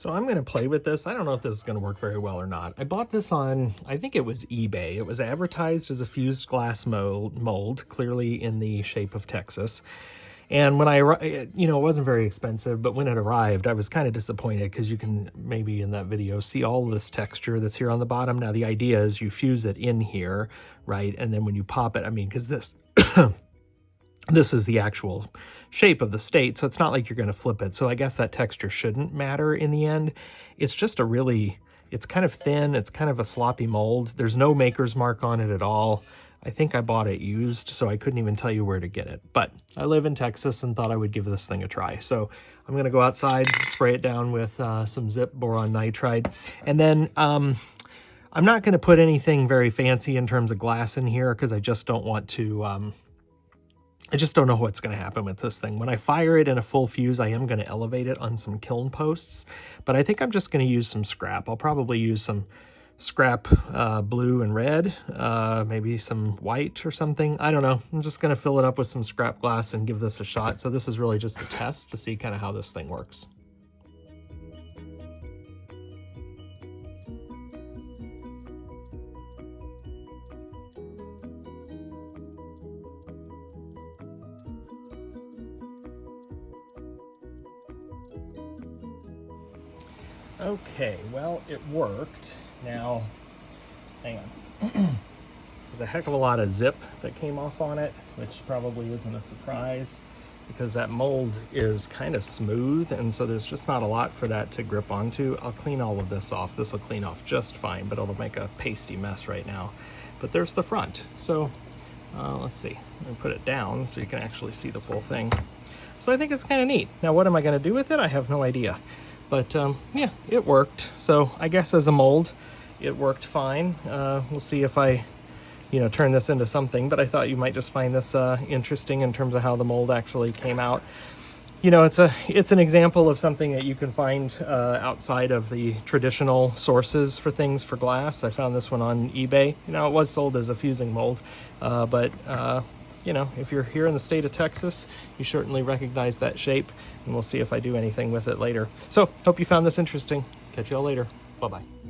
So I'm going to play with this. I don't know if this is going to work very well or not. I bought this on, I think it was eBay. It was advertised as a fused glass mold, clearly in the shape of Texas. And when it wasn't very expensive, but when it arrived, I was kind of disappointed because you can maybe in that video see all this texture that's here on the bottom. Now, the idea is you fuse it in here, right? And then when you pop it, I mean, because this, this is the actual shape of the state, so it's not like you're going to flip it. So I guess that texture shouldn't matter in the end. It's just it's kind of thin. It's kind of a sloppy mold. There's no maker's mark on it at all. I think I bought it used, so I couldn't even tell you where to get it. But I live in Texas and thought I would give this thing a try. So I'm going to go outside, spray it down with some Zip boron nitride. And then I'm not going to put anything very fancy in terms of glass in here because I just don't want to... I just don't know what's going to happen with this thing. When I fire it in a full fuse, I am going to elevate it on some kiln posts, but I think I'm just going to use some scrap. I'll probably use some scrap blue and red, maybe some white or something. I don't know. I'm just going to fill it up with some scrap glass and give this a shot. So this is really just a test to see kind of how this thing works. Okay, well, it worked. Now, hang on. There's a heck of a lot of zip that came off on it, which probably isn't a surprise because that mold is kind of smooth, and so there's just not a lot for that to grip onto. I'll clean all of this off. This will clean off just fine, but it'll make a pasty mess right now. But there's the front. So let's see. I'm going to put it down so you can actually see the full thing. So I think it's kind of neat. Now, what am I going to do with it? I have no idea. But yeah, it worked. So I guess as a mold, it worked fine. We'll see if I, turn this into something. But I thought you might just find this interesting in terms of how the mold actually came out. It's an example of something that you can find outside of the traditional sources for things for glass. I found this one on eBay. It was sold as a fusing mold, but if you're here in the state of Texas, you certainly recognize that shape, and we'll see if I do anything with it later. So, hope you found this interesting. Catch y'all later. Bye-bye.